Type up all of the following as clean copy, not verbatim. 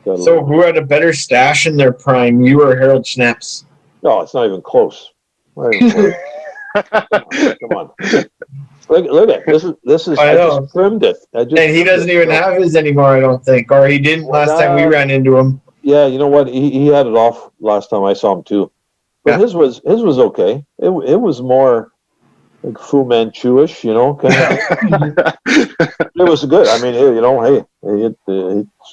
So who had a better stash in their prime, you or Harold Schnaps? No, it's not even close. Not even close. Come on. Look at this is. I just trimmed it. And he doesn't even have his anymore, I don't think, or he didn't last time we ran into him. Yeah, you know what? He had it off last time I saw him too, but his was okay. It was more like Fu Manchu-ish, you know. Kind of. It was good. I mean, you know, hey,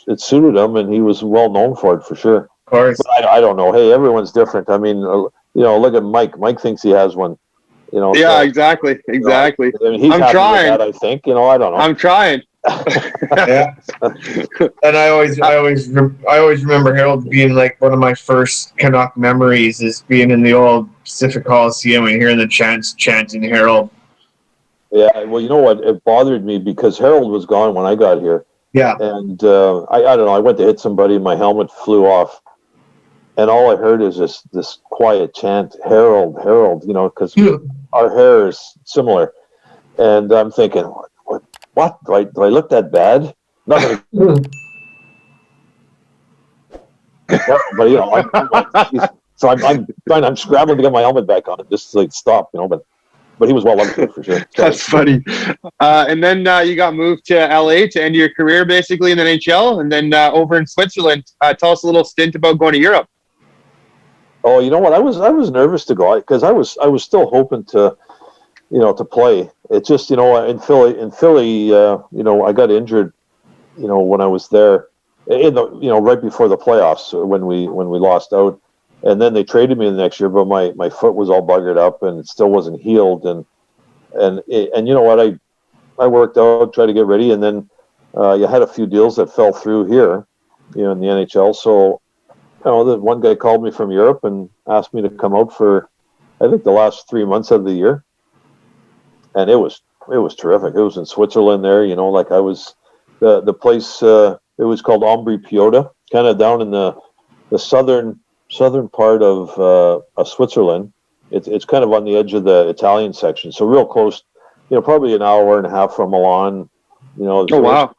it suited him, and he was well known for it for sure. Of course. But I don't know. Hey, everyone's different. I mean, you know, look at Mike. Mike thinks he has one. You know. Yeah, so, exactly. You know, I mean, he's happy with that, I think. You know, I don't know. I'm trying. Yeah. And I always remember Harold being like one of my first Canuck memories is being in the old Pacific Coliseum and hearing the chanting Harold. Yeah, well, you know what? It bothered me because Harold was gone when I got here. Yeah. And I don't know. I went to hit somebody, and my helmet flew off, and all I heard is this quiet chant, Harold, Harold. You know, because our hair is similar, and I'm thinking, what? Do I look that bad? Nothing. But you know, so I'm scrambling to get my helmet back on, just to, like, stop, you know, but he was well loved for sure. That's funny. And then you got moved to LA to end your career basically in the NHL, and then over in Switzerland. Tell us a little stint about going to Europe. Oh, you know what? I was nervous to go because I was still hoping to, you know, to play. It's just, you know, in Philly, you know, I got injured, you know, when I was there, right before the playoffs when we lost out. And then they traded me the next year, but my foot was all buggered up and it still wasn't healed. And you know what? I worked out, tried to get ready, and then you had a few deals that fell through here, you know, in the NHL. So, you know, the one guy called me from Europe and asked me to come out for, I think, the last 3 months of the year, and it was terrific. It was in Switzerland there, you know, like I was the place. It was called Ombri-Piotta, kind of down in the southern part of Switzerland. It's kind of on the edge of the Italian section, so real close. You know, probably an hour and a half from Milan. You know. Oh wow!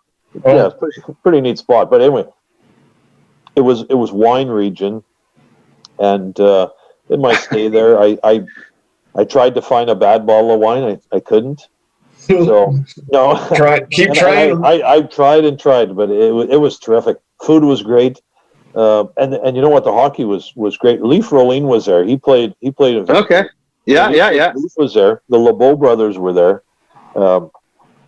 Yeah, it's pretty neat spot. But anyway, it was wine region, and in my stay there, I tried to find a bad bottle of wine. I couldn't. So no, keep trying. I tried and tried, but it was terrific. Food was great. And you know what? The hockey was great. Leaf Rolin was there. He played. Okay. Yeah. Leaf was there. The LeBeau brothers were there.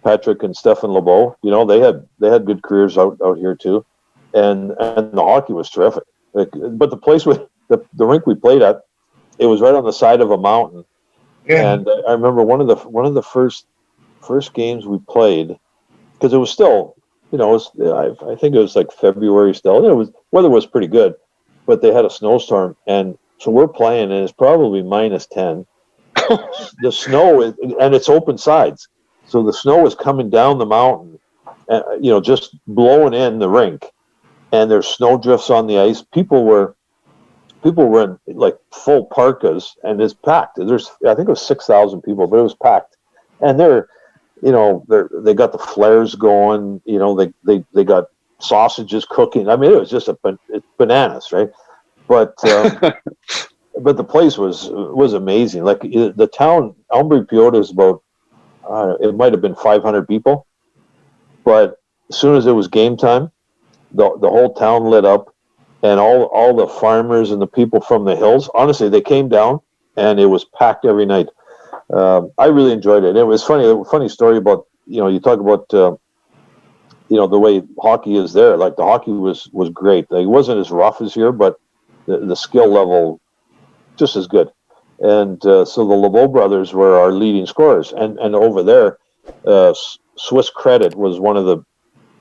Patrick and Stefan LeBeau. You know, they had good careers out here too. And the hockey was terrific. But the place the rink we played at, it was right on the side of a mountain. Yeah. And I remember one of the first games we played, because it was still, you know, I think it was like February still. Weather was pretty good, but they had a snowstorm, and so we're playing, and it's probably -10. The snow and it's open sides, so the snow is coming down the mountain, you know, just blowing in the rink, and there's snow drifts on the ice. People were in like full parkas, and it's packed. I think it was 6,000 people, but it was packed, and they got the flares going. You know, they got sausages cooking. I mean, it was just it's bananas, right? But but the place was amazing. Like the town, Ombri-Piotta is about, it might have been 500 people, but as soon as it was game time, the whole town lit up, and all the farmers and the people from the hills, honestly, they came down, and it was packed every night. I really enjoyed it. It was funny story about, you know, you talk about, you know, the way hockey is there. Like the hockey was great. Like, it wasn't as rough as here, but the skill level just as good. And so the LeBeau brothers were our leading scorers. And over there, Swiss Credit was one of the,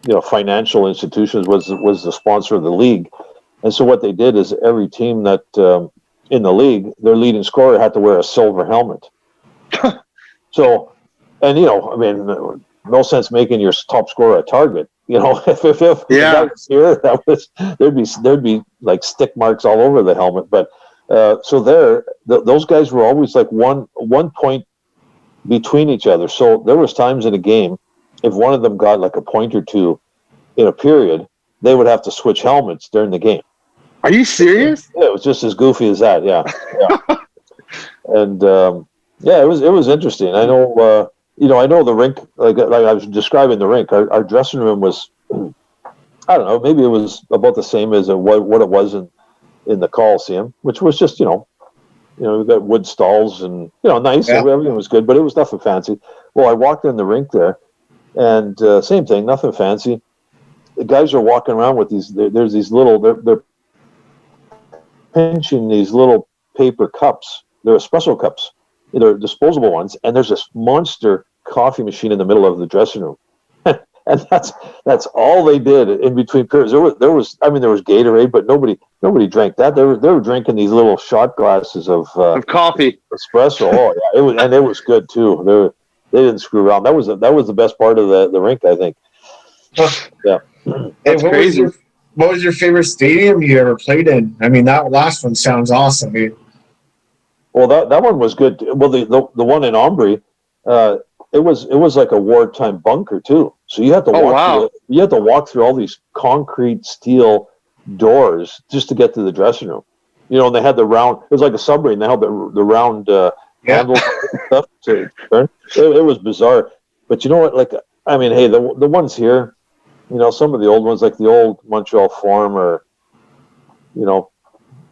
you know, financial institutions, was the sponsor of the league. And so what they did is every team that in the league, their leading scorer had to wear a silver helmet. So, and you know, I mean, no sense making your top scorer a target. You know, if that was here, there'd be like stick marks all over the helmet. But so those guys were always like one point between each other. So there was times in a game, if one of them got like a point or two in a period, they would have to switch helmets during the game. Are you serious? Yeah, it was just as goofy as that. Yeah. And it was interesting. I know, I know the rink, like I was describing the rink. Our dressing room was, I don't know, maybe it was about the same as what it was in the Coliseum, which was just, we've got wood stalls and, nice. Yeah. Everything was good, but it was nothing fancy. Well, I walked in the rink there, and same thing, nothing fancy. The guys are walking around with there's these little, they're pinching these little paper cups. They're espresso cups. They're disposable ones, and there's this monster coffee machine in the middle of the dressing room. And that's all they did in between periods. There was Gatorade, but nobody drank that. They were drinking these little shot glasses of coffee, espresso. Oh yeah, it was good too. They didn't screw around. That was the best part of the rink, I think. Yeah, that's crazy. What was your favorite stadium you ever played in? I mean, that last one sounds awesome, dude. Well, that one was good. Well, the one in Ombry, it was like a wartime bunker too. So you had to walk through all these concrete steel doors just to get to the dressing room. And they had the round. It was like a submarine. They had the round handles and stuff to turn. It was bizarre. But you know what? Like, I mean, hey, the ones here, some of the old ones, like the old Montreal Forum or,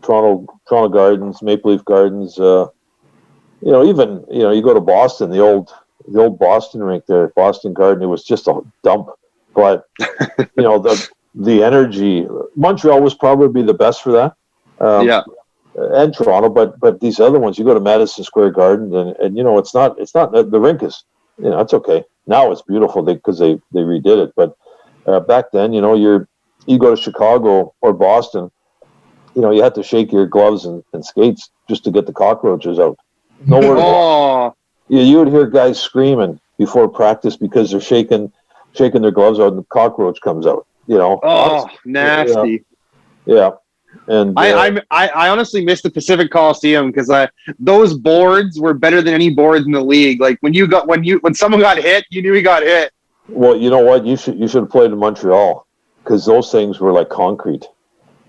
Toronto Gardens, Maple Leaf Gardens. Even you go to Boston, the old Boston rink there, Boston Garden. It was just a dump, but the energy. Montreal was probably the best for that. And Toronto, but these other ones, you go to Madison Square Garden, and it's not the rink is it's okay now. It's beautiful because they redid it, but back then, you go to Chicago or Boston. You had to shake your gloves and skates just to get the cockroaches out. You would hear guys screaming before practice because they're shaking their gloves out and the cockroach comes out. Nasty. Yeah. And I honestly miss the Pacific Coliseum because those boards were better than any boards in the league. Like when someone got hit, you knew he got hit. Well, you know what? You should have played in Montreal because those things were like concrete.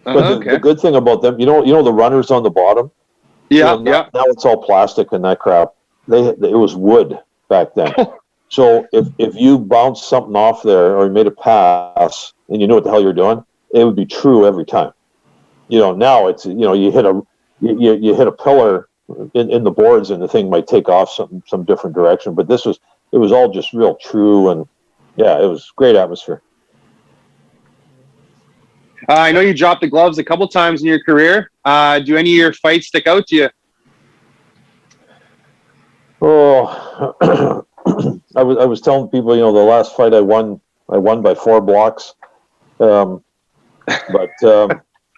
But the good thing about them, the runners on the bottom. Yeah, now it's all plastic and that crap. It was wood back then. So if you bounced something off there or you made a pass and you knew what the hell you're doing, it would be true every time. Now it's you hit a pillar in the boards and the thing might take off some different direction. But it was all just real true, and yeah, it was great atmosphere. I know you dropped the gloves a couple times in your career. Do any of your fights stick out to you? Oh, I was telling people, the last fight I won by 4 blocks. But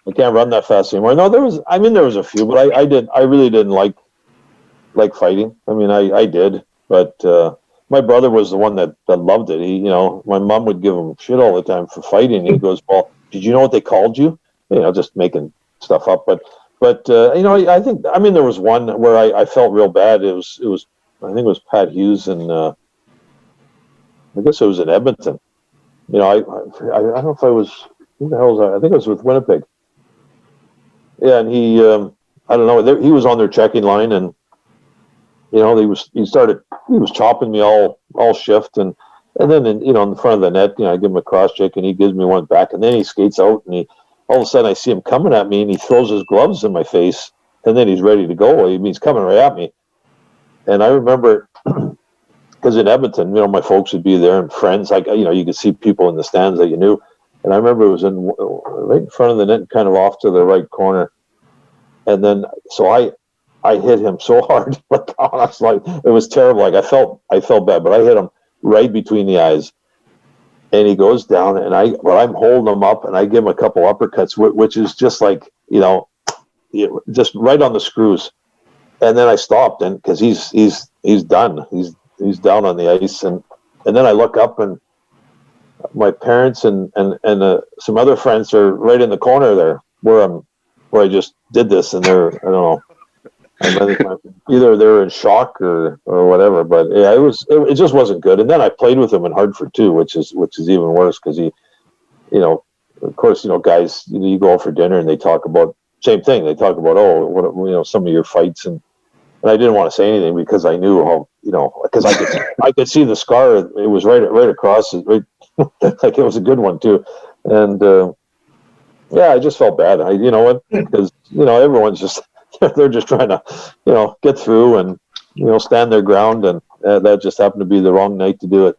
I can't run that fast anymore. No, there was a few, but I really didn't like fighting. I mean, I did, but my brother was the one that loved it. My mom would give him shit all the time for fighting. He goes, well, did you know what they called you? Just making stuff up. But I think, there was one where I felt real bad. It was I think it was Pat Hughes, and I guess it was in Edmonton. I don't know if I was, who the hell was I? I think it was with Winnipeg. Yeah, and he, I don't know, he was on their checking line, and he was chopping me all shift, and then in the front of the net, I give him a cross check, and he gives me one back, and then he skates out, and all of a sudden I see him coming at me, and he throws his gloves in my face, and then he's ready to go. He's coming right at me, and I remember because in Edmonton, my folks would be there and friends, like you could see people in the stands that you knew. And I remember it was right in front of the net, kind of off to the right corner. And then, so I hit him so hard, like, it was terrible. Like I felt bad, but I hit him right between the eyes. And he goes down, and I'm holding him up, and I give him a couple uppercuts, which is just like, just right on the screws. And then I stopped, and because he's done, he's down on the ice, and then I look up, and my parents and some other friends are right in the corner there where I just did this, and they're, I don't know, either they're in shock or whatever. But yeah, it just wasn't good. And then I played with him in Hartford too, which is even worse because he, of course, guys, you go out for dinner and they talk about same thing. They talk about, oh, what, some of your fights, and I didn't want to say anything because I knew how, because I could see the scar. It was right across, right, like it was a good one too, and yeah, I just felt bad. Because everyone's just they're just trying to get through and stand their ground, and that just happened to be the wrong night to do it.